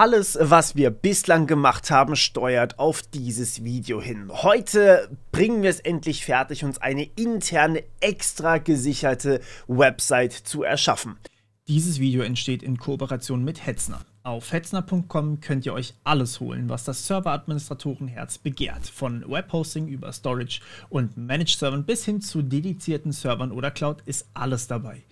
Alles, was wir bislang gemacht haben, steuert auf dieses Video hin. Heute bringen wir es endlich fertig, uns eine interne, extra gesicherte Website zu erschaffen. Dieses Video entsteht in Kooperation mit Hetzner. Auf hetzner.com könnt ihr euch alles holen, was das Serveradministratorenherz begehrt. Von Webhosting über Storage und Managed Servern bis hin zu dedizierten Servern oder Cloud ist alles dabei.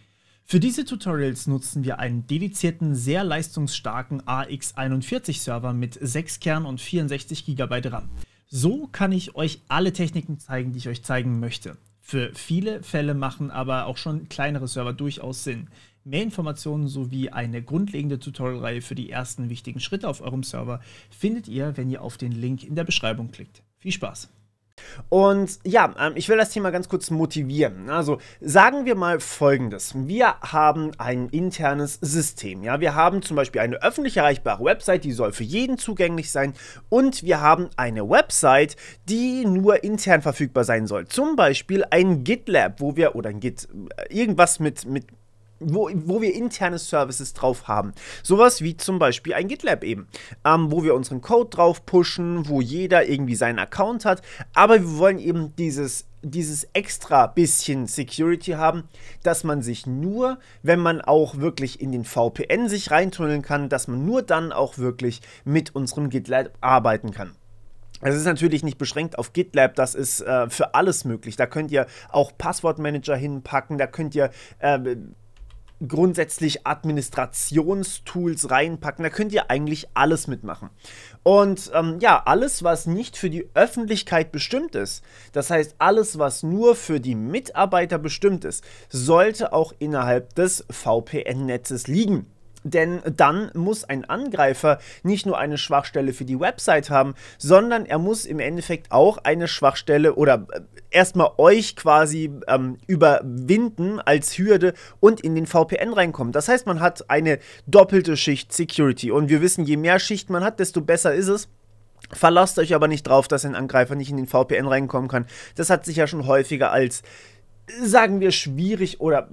Für diese Tutorials nutzen wir einen dedizierten, sehr leistungsstarken AX41 Server mit 6 Kernen und 64 GB RAM. So kann ich euch alle Techniken zeigen, die ich euch zeigen möchte. Für viele Fälle machen aber auch schon kleinere Server durchaus Sinn. Mehr Informationen sowie eine grundlegende Tutorialreihe für die ersten wichtigen Schritte auf eurem Server findet ihr, wenn ihr auf den Link in der Beschreibung klickt. Viel Spaß! Und ja, ich will das Thema ganz kurz motivieren. Also sagen wir mal Folgendes. Wir haben ein internes System. Ja? Wir haben zum Beispiel eine öffentlich erreichbare Website, die soll für jeden zugänglich sein. Und wir haben eine Website, die nur intern verfügbar sein soll. Zum Beispiel ein GitLab, wo wir, oder ein Git, irgendwas wo wir interne Services drauf haben. Sowas wie zum Beispiel ein GitLab eben, wo wir unseren Code drauf pushen, wo jeder irgendwie seinen Account hat, aber wir wollen eben dieses extra bisschen Security haben, dass man sich nur, wenn man auch wirklich in den VPN sich reintunneln kann, dass man nur dann auch wirklich mit unserem GitLab arbeiten kann. Es ist natürlich nicht beschränkt auf GitLab, das ist für alles möglich. Da könnt ihr auch Passwortmanager hinpacken, da könnt ihr grundsätzlich Administrationstools reinpacken, da könnt ihr eigentlich alles mitmachen. Und ja, alles, was nicht für die Öffentlichkeit bestimmt ist, das heißt alles, was nur für die Mitarbeiter bestimmt ist, sollte auch innerhalb des VPN-Netzes liegen. Denn dann muss ein Angreifer nicht nur eine Schwachstelle für die Website haben, sondern er muss im Endeffekt auch eine Schwachstelle oder erstmal euch quasi überwinden als Hürde und in den VPN reinkommen. Das heißt, man hat eine doppelte Schicht Security und wir wissen, je mehr Schicht man hat, desto besser ist es. Verlasst euch aber nicht drauf, dass ein Angreifer nicht in den VPN reinkommen kann. Das hat sich ja schon häufiger als, sagen wir, schwierig oder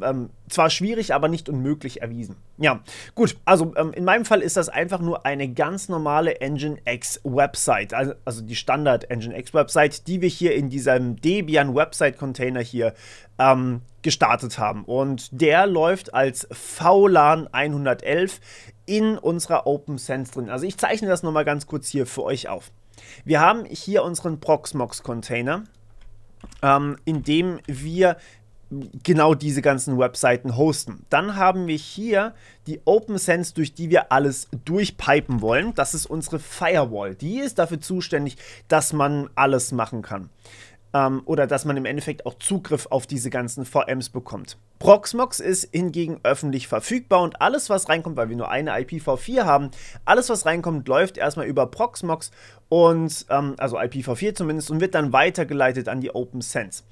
zwar schwierig, aber nicht unmöglich erwiesen. Ja, gut, also in meinem Fall ist das einfach nur eine ganz normale Nginx Website, also die Standard Nginx Website, die wir hier in diesem Debian Website Container hier gestartet haben. Und der läuft als VLAN 111 in unserer OpenSense drin. Also ich zeichne das nochmal ganz kurz hier für euch auf. Wir haben hier unseren Proxmox Container, in dem wir genau diese ganzen Webseiten hosten. Dann haben wir hier die OpenSense, durch die wir alles durchpipen wollen. Das ist unsere Firewall. Die ist dafür zuständig, dass man alles machen kann. Oder dass man im Endeffekt auch Zugriff auf diese ganzen VMs bekommt. Proxmox ist hingegen öffentlich verfügbar und alles, was reinkommt, weil wir nur eine IPv4 haben, alles, was reinkommt, läuft erstmal über Proxmox und, also IPv4 zumindest, und wird dann weitergeleitet an die OpenSense.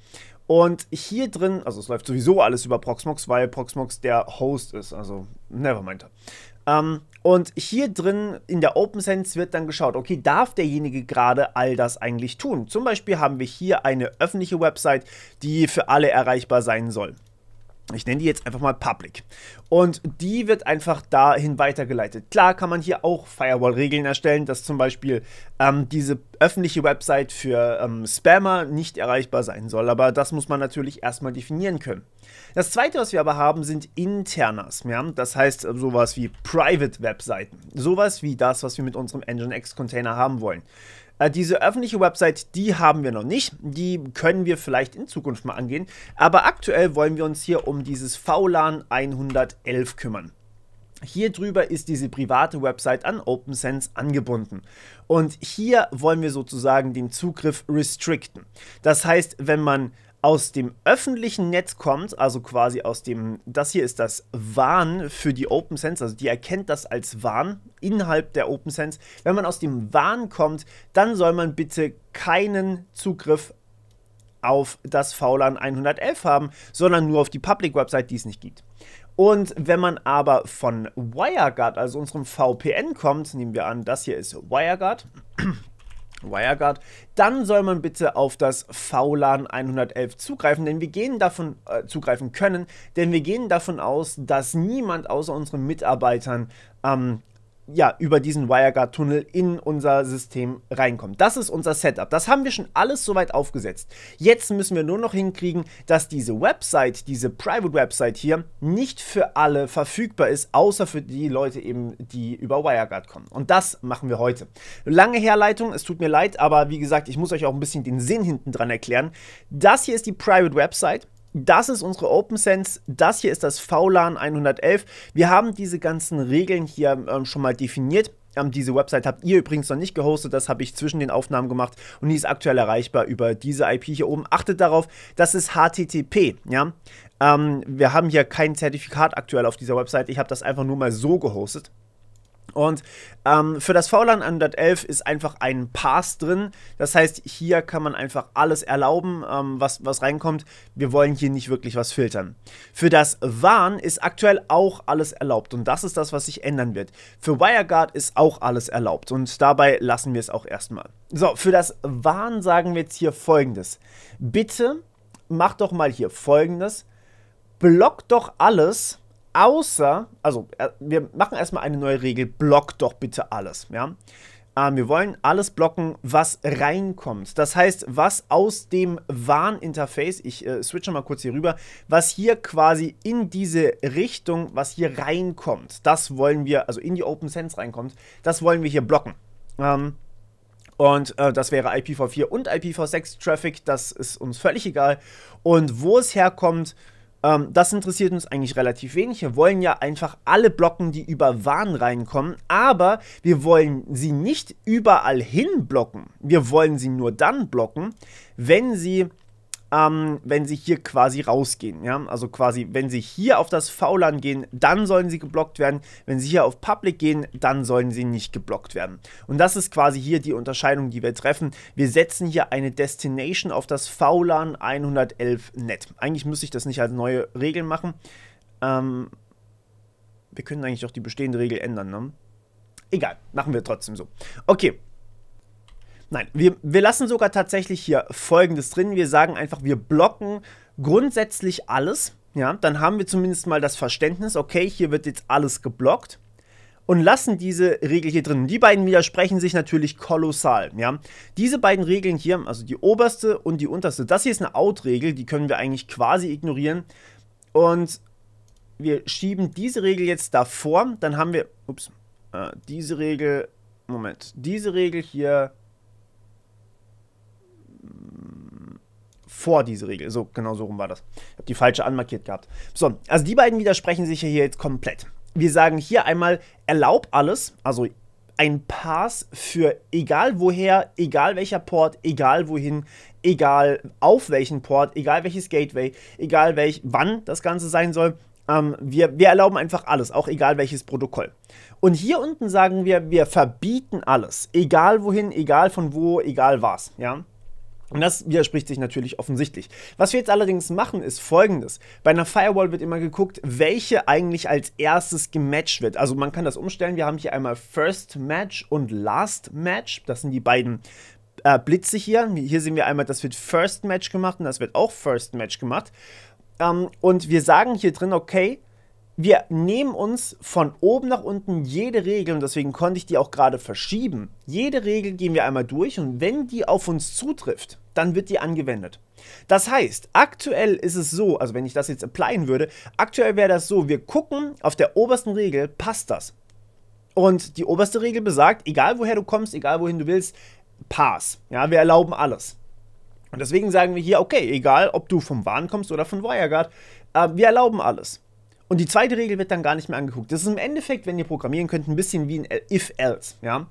Und hier drin, also es läuft sowieso alles über Proxmox, weil Proxmox der Host ist, also nevermind. Und hier drin in der OpenSense wird dann geschaut, okay, darf derjenige gerade all das eigentlich tun? Zum Beispiel haben wir hier eine öffentliche Website, die für alle erreichbar sein soll. Ich nenne die jetzt einfach mal Public. Und die wird einfach dahin weitergeleitet. Klar kann man hier auch Firewall-Regeln erstellen, dass zum Beispiel diese öffentliche Website für Spammer nicht erreichbar sein soll. Aber das muss man natürlich erstmal definieren können. Das zweite, was wir aber haben, sind Internas. Ja? Das heißt sowas wie Private-Webseiten. Sowas wie das, was wir mit unserem Nginx-Container haben wollen. Diese öffentliche Website, die haben wir noch nicht. Die können wir vielleicht in Zukunft mal angehen. Aber aktuell wollen wir uns hier um dieses VLAN 111 kümmern. Hier drüber ist diese private Website an OpenSense angebunden. Und hier wollen wir sozusagen den Zugriff restricten. Das heißt, wenn man aus dem öffentlichen Netz kommt, also quasi aus dem, das hier ist das WAN für die OpenSense, also die erkennt das als WAN innerhalb der OpenSense. Wenn man aus dem WAN kommt, dann soll man bitte keinen Zugriff auf das VLAN 111 haben, sondern nur auf die Public Website, die es nicht gibt. Und wenn man aber von WireGuard, also unserem VPN kommt, nehmen wir an, das hier ist WireGuard, dann soll man bitte auf das VLAN 111 zugreifen, denn wir gehen davon zugreifen können, denn wir gehen davon aus, dass niemand außer unseren Mitarbeitern ja, über diesen WireGuard-Tunnel in unser System reinkommt. Das ist unser Setup. Das haben wir schon alles soweit aufgesetzt. Jetzt müssen wir nur noch hinkriegen, dass diese Website, diese Private-Website hier, nicht für alle verfügbar ist, außer für die Leute eben, die über WireGuard kommen. Und das machen wir heute. Lange Herleitung, es tut mir leid, aber wie gesagt, ich muss euch auch ein bisschen den Sinn hinten dran erklären. Das hier ist die Private-Website. Das ist unsere OpenSense, das hier ist das VLAN 111. Wir haben diese ganzen Regeln hier schon mal definiert. Diese Website habt ihr übrigens noch nicht gehostet, das habe ich zwischen den Aufnahmen gemacht und die ist aktuell erreichbar über diese IP hier oben. Achtet darauf, das ist HTTP, ja. Wir haben hier kein Zertifikat aktuell auf dieser Website, ich habe das einfach nur mal so gehostet. Und für das VLAN 111 ist einfach ein Pass drin. Das heißt, hier kann man einfach alles erlauben, was reinkommt. Wir wollen hier nicht wirklich was filtern. Für das WAN ist aktuell auch alles erlaubt. Und das ist das, was sich ändern wird. Für WireGuard ist auch alles erlaubt. Und dabei lassen wir es auch erstmal. So, für das WAN sagen wir jetzt hier Folgendes. Bitte macht doch mal hier Folgendes. Blockt doch alles. Außer, also wir machen erstmal eine neue Regel, blockt doch bitte alles, ja. Wir wollen alles blocken, was reinkommt. Das heißt, was aus dem WAN-Interface, ich switche mal kurz hier rüber, was hier quasi in diese Richtung, was hier reinkommt, das wollen wir, also in die OpenSense reinkommt, das wollen wir hier blocken. Und das wäre IPv4 und IPv6-Traffic, das ist uns völlig egal. Und wo es herkommt, das interessiert uns eigentlich relativ wenig. Wir wollen ja einfach alle blocken, die über WAN reinkommen, aber wir wollen sie nicht überall hin blocken. Wir wollen sie nur dann blocken, wenn sie hier quasi rausgehen. Ja? Also quasi, wenn sie hier auf das VLAN gehen, dann sollen sie geblockt werden. Wenn sie hier auf Public gehen, dann sollen sie nicht geblockt werden. Und das ist quasi hier die Unterscheidung, die wir treffen. Wir setzen hier eine Destination auf das VLAN 111 Net. Eigentlich müsste ich das nicht als neue Regel machen. Wir können eigentlich auch die bestehende Regel ändern, ne? Egal, machen wir trotzdem so. Okay. Nein, wir lassen sogar tatsächlich hier Folgendes drin. Wir sagen einfach, wir blocken grundsätzlich alles. Ja, dann haben wir zumindest mal das Verständnis, okay, hier wird jetzt alles geblockt. Und lassen diese Regel hier drin. Die beiden widersprechen sich natürlich kolossal. Ja? Diese beiden Regeln hier, also die oberste und die unterste, das hier ist eine Out-Regel, die können wir eigentlich quasi ignorieren. Und wir schieben diese Regel jetzt davor. Dann haben wir, diese Regel, diese Regel hier vor diese Regel. So, genau so rum war das. Ich habe die falsche anmarkiert gehabt. So, also die beiden widersprechen sich hier jetzt komplett. Wir sagen hier einmal, erlaub alles, also ein Pass für egal woher, egal welcher Port, egal wohin, egal auf welchen Port, egal welches Gateway, egal wann das Ganze sein soll. Wir erlauben einfach alles, auch egal welches Protokoll. Und hier unten sagen wir verbieten alles, egal wohin, egal von wo, egal was, ja. Und das widerspricht sich natürlich offensichtlich. Was wir jetzt allerdings machen, ist Folgendes. Bei einer Firewall wird immer geguckt, welche eigentlich als erstes gematcht wird. Also man kann das umstellen. Wir haben hier einmal First Match und Last Match. Das sind die beiden Blitze hier. Hier sehen wir einmal, das wird First Match gemacht und das wird auch First Match gemacht. Und wir sagen hier drin, okay, wir nehmen uns von oben nach unten jede Regel, und deswegen konnte ich die auch gerade verschieben. Jede Regel gehen wir einmal durch und wenn die auf uns zutrifft, dann wird die angewendet. Das heißt, aktuell ist es so, also wenn ich das jetzt applyen würde, aktuell wäre das so, wir gucken auf der obersten Regel, passt das? Und die oberste Regel besagt, egal woher du kommst, egal wohin du willst, pass. Ja, wir erlauben alles. Und deswegen sagen wir hier, okay, egal ob du vom WAN kommst oder von WireGuard, wir erlauben alles. Und die zweite Regel wird dann gar nicht mehr angeguckt. Das ist im Endeffekt, wenn ihr programmieren könnt, ein bisschen wie ein If-Else. Ja?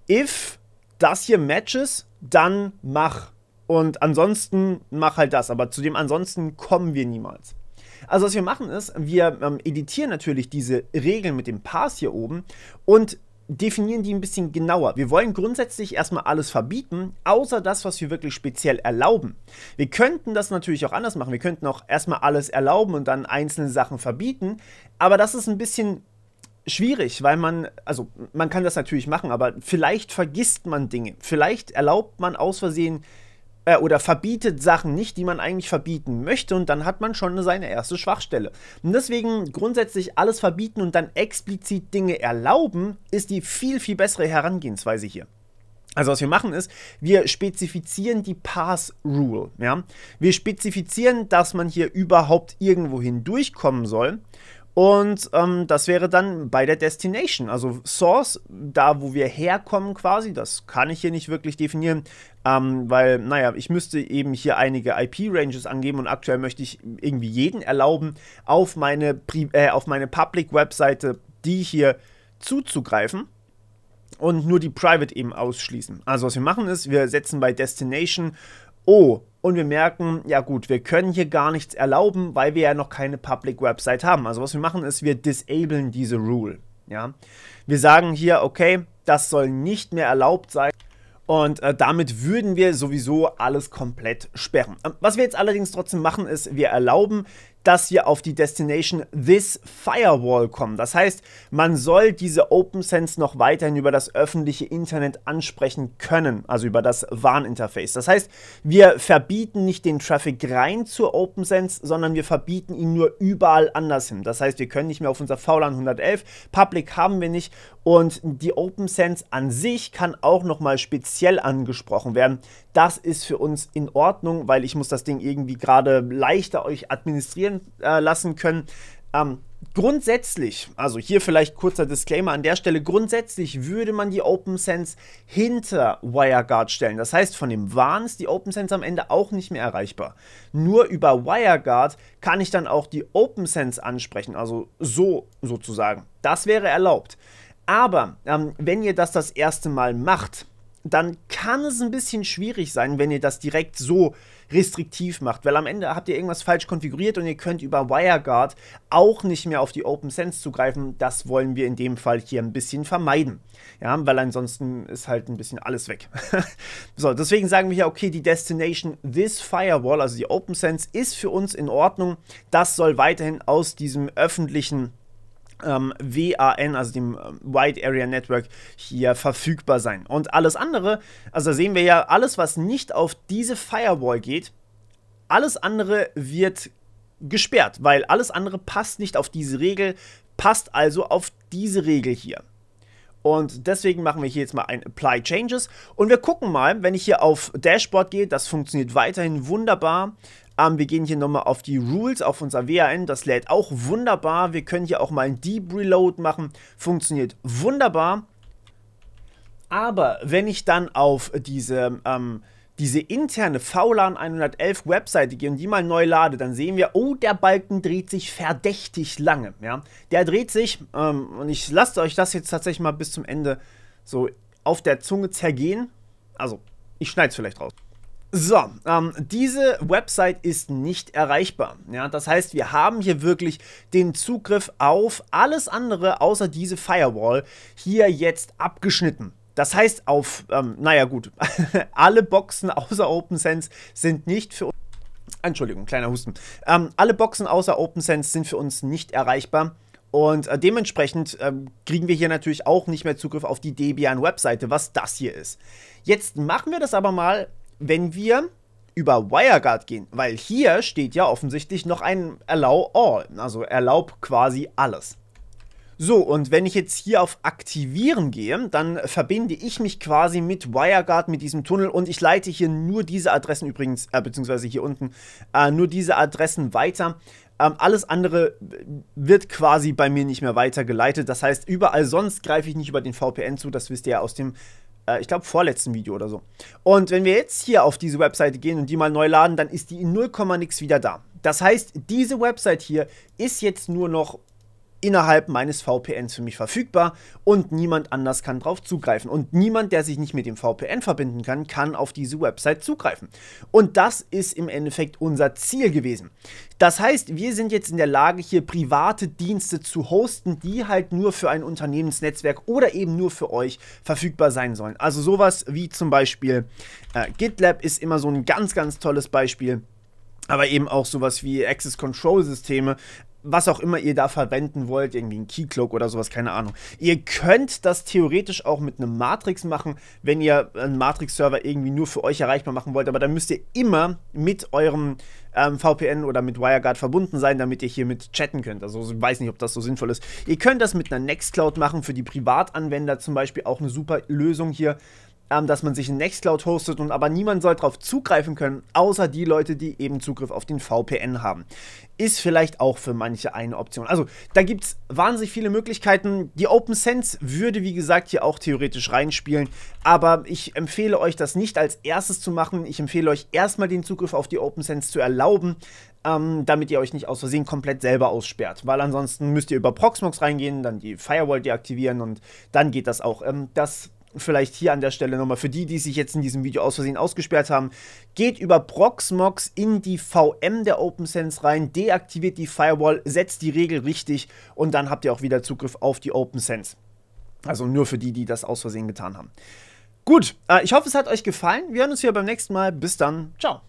If das hier matches, dann mach. Und ansonsten mach halt das. Aber zu dem ansonsten kommen wir niemals. Also was wir machen ist, wir editieren natürlich diese Regeln mit dem Pass hier oben und definieren die ein bisschen genauer. Wir wollen grundsätzlich erstmal alles verbieten, außer das, was wir wirklich speziell erlauben. Wir könnten das natürlich auch anders machen. Wir könnten auch erstmal alles erlauben und dann einzelne Sachen verbieten. Aber das ist ein bisschen schwierig, weil man kann das natürlich machen, aber vielleicht vergisst man Dinge. Vielleicht erlaubt man aus Versehen oder verbietet Sachen nicht, die man eigentlich verbieten möchte, und dann hat man schon seine erste Schwachstelle. Und deswegen grundsätzlich alles verbieten und dann explizit Dinge erlauben, ist die viel, viel bessere Herangehensweise hier. Also was wir machen ist, wir spezifizieren die Pass-Rule. Ja? Wir spezifizieren, dass man hier überhaupt irgendwo hindurchkommen soll. Und das wäre dann bei der Destination, also Source, da wo wir herkommen quasi, das kann ich hier nicht wirklich definieren, weil, naja, ich müsste eben hier einige IP-Ranges angeben und aktuell möchte ich irgendwie jeden erlauben, auf meine Public-Webseite, die hier zuzugreifen und nur die Private eben ausschließen. Also was wir machen ist, wir setzen bei Destination und wir merken, ja gut, wir können hier gar nichts erlauben, weil wir ja noch keine Public Website haben. Also was wir machen ist, wir disablen diese Rule. Ja? Wir sagen hier, okay, das soll nicht mehr erlaubt sein. Und damit würden wir sowieso alles komplett sperren. Was wir jetzt allerdings trotzdem machen ist, wir erlauben, dass wir auf die Destination This Firewall kommen. Das heißt, man soll diese OpenSense noch weiterhin über das öffentliche Internet ansprechen können, also über das WAN-Interface. Das heißt, wir verbieten nicht den Traffic rein zur OpenSense, sondern wir verbieten ihn nur überall anders hin. Das heißt, wir können nicht mehr auf unser VLAN 111, Public haben wir nicht, und die OpenSense an sich kann auch nochmal speziell angesprochen werden. Das ist für uns in Ordnung, weil ich muss das Ding irgendwie gerade leichter euch administrieren lassen können. Grundsätzlich, also hier vielleicht kurzer Disclaimer an der Stelle, grundsätzlich würde man die OpenSense hinter WireGuard stellen. Das heißt, von dem WAN ist die OpenSense am Ende auch nicht mehr erreichbar. Nur über WireGuard kann ich dann auch die OpenSense ansprechen, also so sozusagen. Das wäre erlaubt. Aber wenn ihr das erste Mal macht, dann kann es ein bisschen schwierig sein, wenn ihr das direkt so restriktiv macht, weil am Ende habt ihr irgendwas falsch konfiguriert und ihr könnt über WireGuard auch nicht mehr auf die OpenSense zugreifen. Das wollen wir in dem Fall hier ein bisschen vermeiden, ja, weil ansonsten ist halt ein bisschen alles weg. So, deswegen sagen wir hier, okay, die Destination This Firewall, also die OpenSense, ist für uns in Ordnung. Das soll weiterhin aus diesem öffentlichen WAN, also dem Wide Area Network, hier verfügbar sein. Und alles andere, also da sehen wir ja, alles, was nicht auf diese Firewall geht, alles andere wird gesperrt, weil alles andere passt nicht auf diese Regel, passt also auf diese Regel hier. Und deswegen machen wir hier jetzt mal ein Apply Changes und wir gucken mal, wenn ich hier auf Dashboard gehe, das funktioniert weiterhin wunderbar. Wir gehen hier nochmal auf die Rules, auf unser WAN, das lädt auch wunderbar. Wir können hier auch mal ein Deep Reload machen, funktioniert wunderbar. Aber wenn ich dann auf diese interne VLAN 111 Webseite gehe und die mal neu lade, dann sehen wir, oh, der Balken dreht sich verdächtig lange. Ja? Der dreht sich, und ich lasse euch das jetzt tatsächlich mal bis zum Ende so auf der Zunge zergehen. Also, ich schneide es vielleicht raus. So, diese Website ist nicht erreichbar. Ja, das heißt, wir haben hier wirklich den Zugriff auf alles andere außer diese Firewall hier jetzt abgeschnitten. Das heißt, auf, naja gut, alle Boxen außer OpenSense sind nicht für uns, Entschuldigung, kleiner Husten, alle Boxen außer OpenSense sind für uns nicht erreichbar. Und dementsprechend kriegen wir hier natürlich auch nicht mehr Zugriff auf die Debian-Webseite, was das hier ist. Jetzt machen wir das aber mal, wenn wir über WireGuard gehen, weil hier steht ja offensichtlich noch ein Allow All, also erlaub quasi alles. So, und wenn ich jetzt hier auf Aktivieren gehe, dann verbinde ich mich quasi mit WireGuard, mit diesem Tunnel, und ich leite hier nur diese Adressen übrigens, beziehungsweise hier unten, nur diese Adressen weiter. Alles andere wird quasi bei mir nicht mehr weitergeleitet, das heißt, überall sonst greife ich nicht über den VPN zu, das wisst ihr ja aus dem ich glaube, vorletzten Video oder so. Und wenn wir jetzt hier auf diese Webseite gehen und die mal neu laden, dann ist die in 0, nix wieder da. Das heißt, diese Website hier ist jetzt nur noch innerhalb meines VPNs für mich verfügbar und niemand anders kann drauf zugreifen. Und niemand, der sich nicht mit dem VPN verbinden kann, kann auf diese Website zugreifen. Und das ist im Endeffekt unser Ziel gewesen. Das heißt, wir sind jetzt in der Lage, hier private Dienste zu hosten, die halt nur für ein Unternehmensnetzwerk oder eben nur für euch verfügbar sein sollen. Also sowas wie zum Beispiel GitLab ist immer so ein ganz, ganz tolles Beispiel. Aber eben auch sowas wie Access Control Systeme. was auch immer ihr da verwenden wollt, irgendwie ein Keycloak oder sowas, keine Ahnung. Ihr könnt das theoretisch auch mit einem Matrix machen, wenn ihr einen Matrix-Server irgendwie nur für euch erreichbar machen wollt, aber dann müsst ihr immer mit eurem VPN oder mit WireGuard verbunden sein, damit ihr hier mit chatten könnt. Also ich weiß nicht, ob das so sinnvoll ist. Ihr könnt das mit einer Nextcloud machen, für die Privatanwender zum Beispiel auch eine super Lösung hier, dass man sich in Nextcloud hostet und aber niemand soll darauf zugreifen können, außer die Leute, die eben Zugriff auf den VPN haben. Ist vielleicht auch für manche eine Option. Also da gibt es wahnsinnig viele Möglichkeiten. Die OpenSense würde, wie gesagt, hier auch theoretisch reinspielen, aber ich empfehle euch, das nicht als erstes zu machen. Ich empfehle euch erstmal den Zugriff auf die OpenSense zu erlauben, damit ihr euch nicht aus Versehen komplett selber aussperrt, weil ansonsten müsst ihr über Proxmox reingehen, dann die Firewall deaktivieren und dann geht das auch. Das vielleicht hier an der Stelle nochmal für die, die sich jetzt in diesem Video aus Versehen ausgesperrt haben, geht über Proxmox in die VM der OpenSense rein, deaktiviert die Firewall, setzt die Regel richtig und dann habt ihr auch wieder Zugriff auf die OpenSense. Also nur für die, die das aus Versehen getan haben. Gut, ich hoffe, es hat euch gefallen. Wir hören uns wieder beim nächsten Mal. Bis dann. Ciao.